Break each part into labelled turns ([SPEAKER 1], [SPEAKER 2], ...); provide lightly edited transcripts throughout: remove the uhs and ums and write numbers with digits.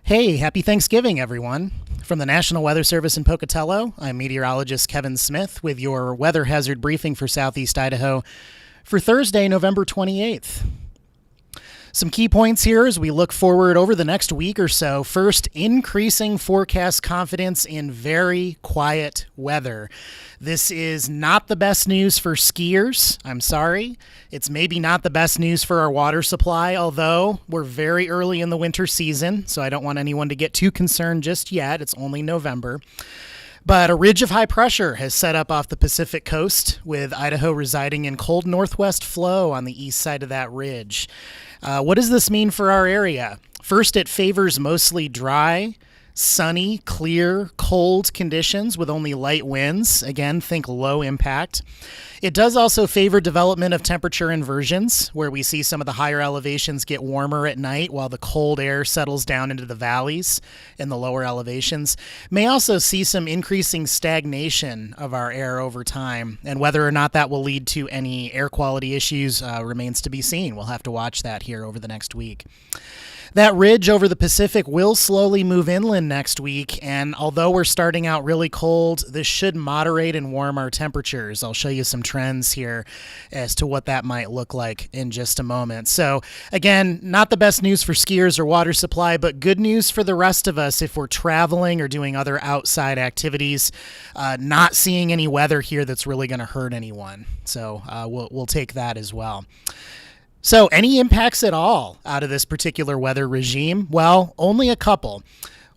[SPEAKER 1] Hey, happy Thanksgiving, everyone. From the National Weather Service in Pocatello, I'm meteorologist Kevin Smith with your weather hazard briefing for Southeast Idaho for Thursday, November 28th. Some key points here as we look forward over the next week or so. First, increasing forecast confidence in very quiet weather. This is not the best news for skiers. I'm sorry. It's maybe not the best news for our water supply, although we're very early in the winter season, so I don't want anyone to get too concerned just yet. It's only November. But a ridge of high pressure has set up off the Pacific coast, with Idaho residing in cold northwest flow on the east side of that ridge. What does this mean for our area? First, it favors mostly dry, sunny, clear, cold conditions with only light winds. Again, think low impact. It does also favor development of temperature inversions, where we see some of the higher elevations get warmer at night while the cold air settles down into the valleys in the lower elevations. May also see some increasing stagnation of our air over time, and whether or not that will lead to any air quality issues remains to be seen. We'll have to watch that here over the next week. That ridge over the Pacific will slowly move inland next week, and although we're starting out really cold, this should moderate and warm our temperatures. I'll show you some trends here as to what that might look like in just a moment. So again, not the best news for skiers or water supply, but good news for the rest of us if we're traveling or doing other outside activities. Not seeing any weather here that's really going to hurt anyone. So we'll take that as well. So any impacts at all out of this particular weather regime? Well, only a couple.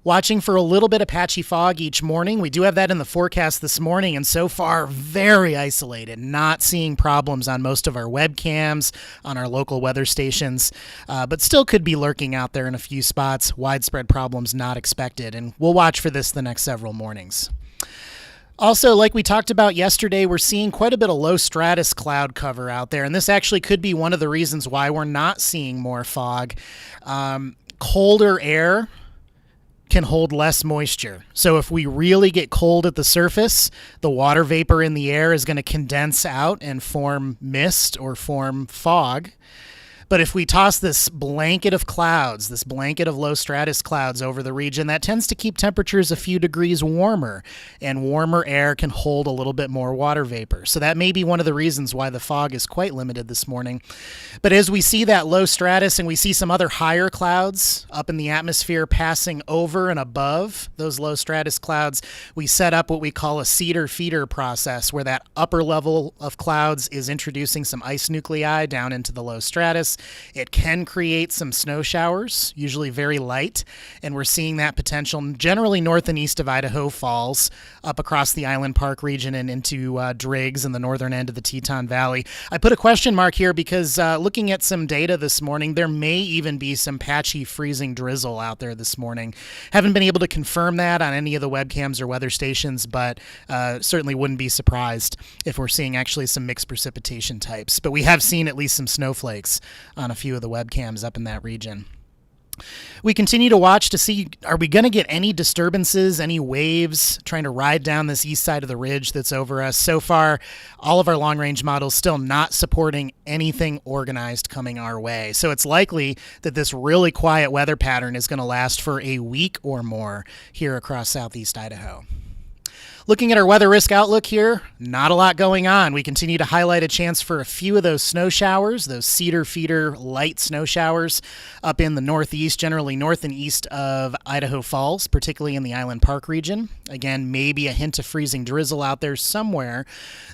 [SPEAKER 1] Watching for a little bit of patchy fog each morning. We do have that in the forecast this morning, and so far very isolated, not seeing problems on most of our webcams, on our local weather stations, but still could be lurking out there in a few spots. Widespread problems not expected, and we'll watch for this the next several mornings. Also, like we talked about yesterday, we're seeing quite a bit of low stratus cloud cover out there, and this actually could be one of the reasons why we're not seeing more fog. Colder air can hold less moisture. So if we really get cold at the surface, the water vapor in the air is going to condense out and form mist or form fog. But if we toss this blanket of clouds, this blanket of low stratus clouds over the region, that tends to keep temperatures a few degrees warmer, and warmer air can hold a little bit more water vapor. So that may be one of the reasons why the fog is quite limited this morning. But as we see that low stratus and we see some other higher clouds up in the atmosphere passing over and above those low stratus clouds, we set up what we call a cedar feeder process, where that upper level of clouds is introducing some ice nuclei down into the low stratus. It can create some snow showers, usually very light, and we're seeing that potential generally north and east of Idaho Falls, up across the Island Park region and into Driggs and the northern end of the Teton Valley. I put a question mark here because looking at some data this morning, there may even be some patchy freezing drizzle out there this morning. Haven't been able to confirm that on any of the webcams or weather stations, but certainly wouldn't be surprised if we're seeing actually some mixed precipitation types. But we have seen at least some snowflakes on a few of the webcams up in that region. We continue to watch to see, are we going to get any disturbances, any waves trying to ride down this east side of the ridge that's over us? So far, all of our long-range models still not supporting anything organized coming our way. So it's likely that this really quiet weather pattern is going to last for a week or more here across southeast Idaho. Looking at our weather risk outlook here, not a lot going on. We continue to highlight a chance for a few of those snow showers, those cedar feeder light snow showers up in the northeast, generally north and east of Idaho Falls, particularly in the Island Park region. Again, maybe a hint of freezing drizzle out there somewhere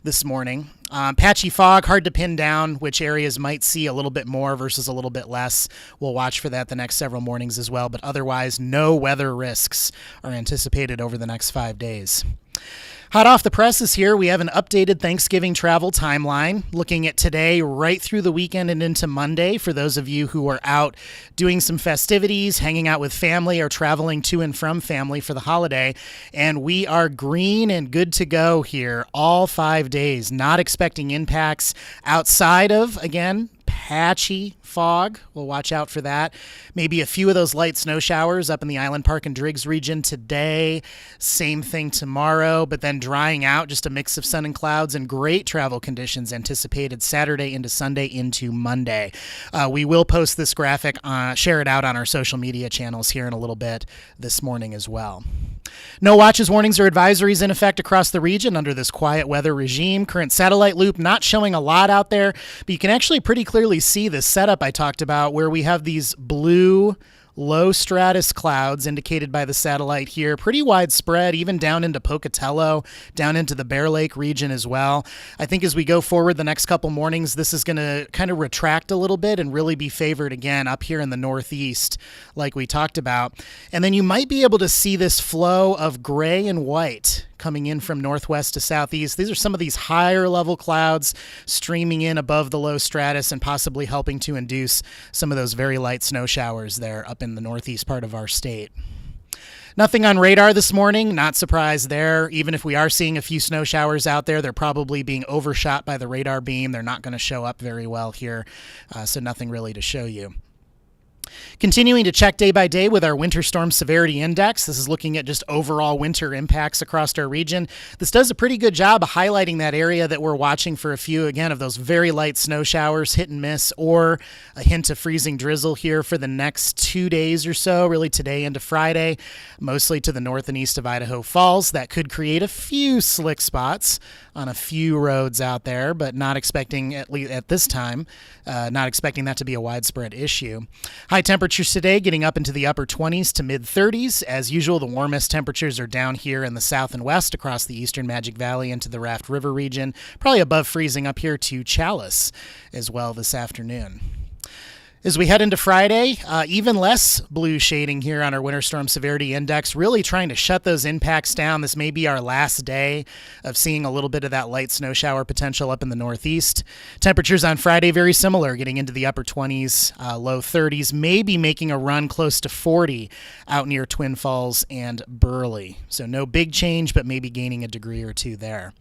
[SPEAKER 1] this morning. Patchy fog, hard to pin down which areas might see a little bit more versus a little bit less. We'll watch for that the next several mornings as well, but otherwise no weather risks are anticipated over the next 5 days. Hot off the presses here, we have an updated Thanksgiving travel timeline, looking at today right through the weekend and into Monday for those of you who are out doing some festivities, hanging out with family, or traveling to and from family for the holiday. And we are green and good to go here all 5 days, not expecting impacts outside of, again, patchy fog. We'll watch out for that. Maybe a few of those light snow showers up in the Island Park and Driggs region today. Same thing tomorrow, but then drying out, just a mix of sun and clouds, and great travel conditions anticipated Saturday into Sunday into Monday. We will post this graphic, share it out on our social media channels here in a little bit this morning as well. No watches, warnings, or advisories in effect across the region under this quiet weather regime. Current satellite loop not showing a lot out there, but you can actually pretty clearly see this setup I talked about where we have these blue low stratus clouds indicated by the satellite here, pretty widespread, even down into Pocatello, down into the Bear Lake region as well. I think as we go forward the next couple mornings, this is going to kind of retract a little bit and really be favored again up here in the northeast, like we talked about. And then you might be able to see this flow of gray and white coming in from northwest to southeast. These are some of these higher level clouds streaming in above the low stratus and possibly helping to induce some of those very light snow showers there up in the northeast part of our state. Nothing on radar this morning, not surprised there. Even if we are seeing a few snow showers out there, they're probably being overshot by the radar beam. They're not going to show up very well here, so nothing really to show you. Continuing to check day by day with our winter storm severity index. This is looking at just overall winter impacts across our region. This does a pretty good job of highlighting that area that we're watching for a few, again, of those very light snow showers, hit and miss, or a hint of freezing drizzle here for the next 2 days or so, really today into Friday, mostly to the north and east of Idaho Falls. That could create a few slick spots on a few roads out there, but not expecting, at least at this time, not expecting that to be a widespread issue. High temperatures today getting up into the upper 20s to mid 30s. As usual, the warmest temperatures are down here in the south and west across the eastern Magic Valley into the Raft River region, probably above freezing up here to Chalice as well this afternoon. As we head into Friday, even less blue shading here on our winter storm severity index, really trying to shut those impacts down. This may be our last day of seeing a little bit of that light snow shower potential up in the northeast. Temperatures on Friday very similar, getting into the upper 20s, low 30s, maybe making a run close to 40 out near Twin Falls and Burley. So no big change, but maybe gaining a degree or two there.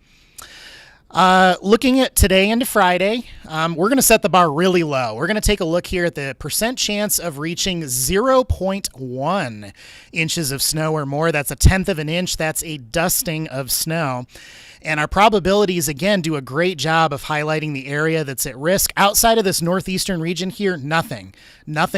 [SPEAKER 1] Looking at today into Friday, we're going to set the bar really low. We're going to take a look here at the percent chance of reaching 0.1 inches of snow or more. That's a tenth of an inch. That's a dusting of snow. And our probabilities, again, do a great job of highlighting the area that's at risk. Outside of this northeastern region here, nothing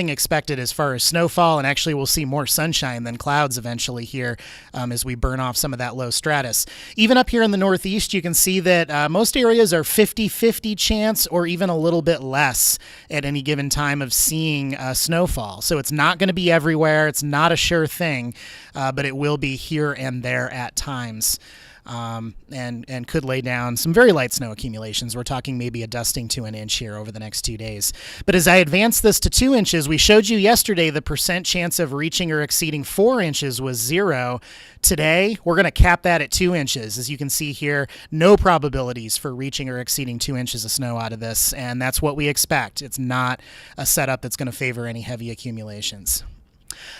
[SPEAKER 1] expected as far as snowfall, and actually we'll see more sunshine than clouds eventually here as we burn off some of that low stratus. Even up here in the northeast, you can see that most areas are 50-50 chance or even a little bit less at any given time of seeing snowfall. So it's not going to be everywhere. It's not a sure thing, but it will be here and there at times. And could lay down some very light snow accumulations. We're talking maybe a dusting to an inch here over the next 2 days. But as I advance this to 2 inches, we showed you yesterday the percent chance of reaching or exceeding 4 inches was 0. Today, we're going to cap that at 2 inches. As you can see here, no probabilities for reaching or exceeding 2 inches of snow out of this, and that's what we expect. It's not a setup that's going to favor any heavy accumulations.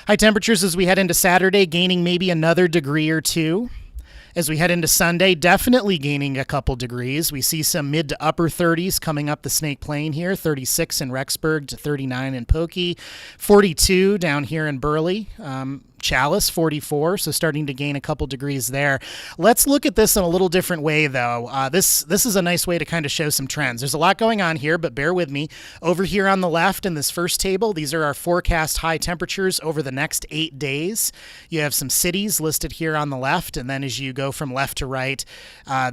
[SPEAKER 1] High temperatures as we head into Saturday, gaining maybe another degree or two. As we head into Sunday, definitely gaining a couple degrees. We see some mid to upper 30s coming up the Snake Plain here, 36 in Rexburg to 39 in Pokey, 42 down here in Burley. Chalice, 44, so starting to gain a couple degrees there. Let's look at this in a little different way, though. This is a nice way to kind of show some trends. There's a lot going on here, but bear with me. Over here on the left in this first table, these are our forecast high temperatures over the next 8 days. You have some cities listed here on the left, and then as you go from left to right,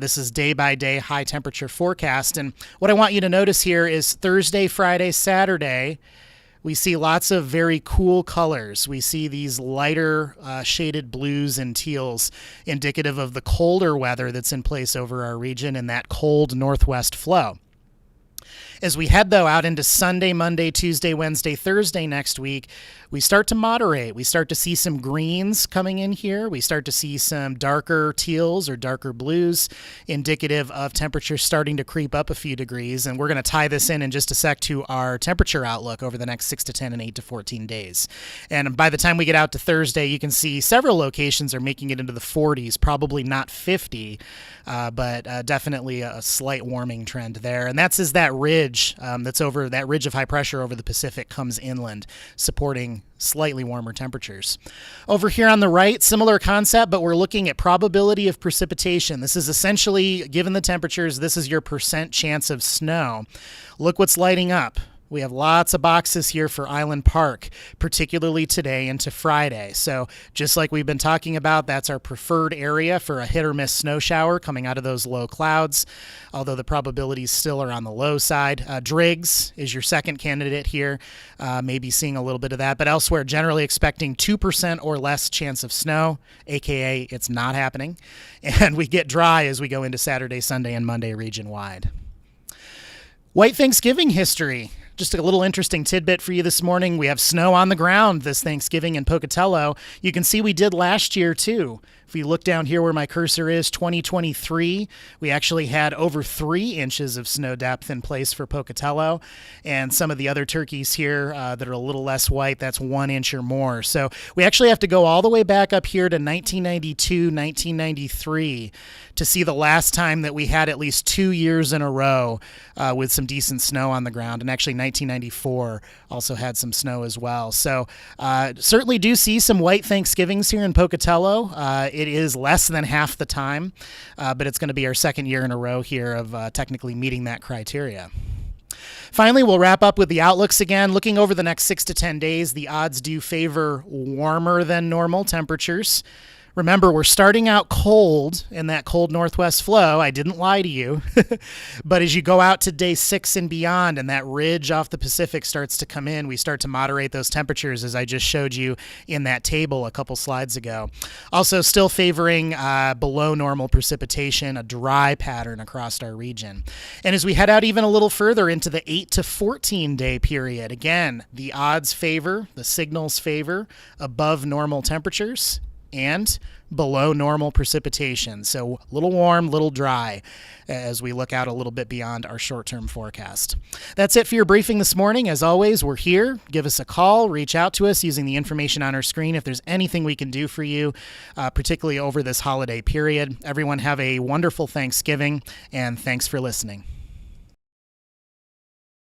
[SPEAKER 1] this is day-by-day high temperature forecast. And what I want you to notice here is Thursday, Friday, Saturday, we see lots of very cool colors. We see these lighter shaded blues and teals, indicative of the colder weather that's in place over our region and that cold northwest flow. As we head, though, out into Sunday, Monday, Tuesday, Wednesday, Thursday next week, we start to moderate. We start to see some greens coming in here. We start to see some darker teals or darker blues, indicative of temperatures starting to creep up a few degrees. And we're going to tie this in just a sec to our temperature outlook over the next 6 to 10 and 8 to 14 days. And by the time we get out to Thursday, you can see several locations are making it into the 40s, probably not 50, but definitely a slight warming trend there. And that's as that that ridge that's over that ridge of high pressure over the Pacific comes inland, supporting slightly warmer temperatures. Over here on the right, similar concept, but we're looking at probability of precipitation. This is essentially, given the temperatures, this is your percent chance of snow. Look what's lighting up. We have lots of boxes here for Island Park, particularly today into Friday. So just like we've been talking about, that's our preferred area for a hit or miss snow shower coming out of those low clouds, although the probabilities still are on the low side. Driggs is your second candidate here, maybe seeing a little bit of that, but elsewhere generally expecting 2% or less chance of snow, aka it's not happening. And we get dry as we go into Saturday, Sunday, and Monday region-wide. White Thanksgiving history. Just a little interesting tidbit for you this morning. We have snow on the ground this Thanksgiving in Pocatello. You can see we did last year too. If you look down here where my cursor is, 2023, we actually had over 3 inches of snow depth in place for Pocatello. And some of the other turkeys here that are a little less white, that's 1 inch or more. So we actually have to go all the way back up here to 1992, 1993 to see the last time that we had at least 2 years in a row with some decent snow on the ground. And actually 1994 also had some snow as well. So certainly do see some white Thanksgivings here in Pocatello. It is less than half the time, but it's going to be our second year in a row here of technically meeting that criteria. Finally, we'll wrap up with the outlooks again. Looking over the next 6 to 10 days, the odds do favor warmer than normal temperatures. Remember, we're starting out cold in that cold northwest flow. I didn't lie to you. But as you go out to day 6 and beyond and that ridge off the Pacific starts to come in, we start to moderate those temperatures as I just showed you in that table a couple slides ago. Also still favoring below normal precipitation, a dry pattern across our region. And as we head out even a little further into the 8 to 14 day period, again, the odds favor, the signals favor above normal temperatures and below normal precipitation. So a little warm, little dry as we look out a little bit beyond our short-term forecast. That's it for your briefing this morning. As always, we're here. Give us a call, reach out to us using the information on our screen if there's anything we can do for you, particularly over this holiday period. Everyone have a wonderful Thanksgiving, and thanks for listening.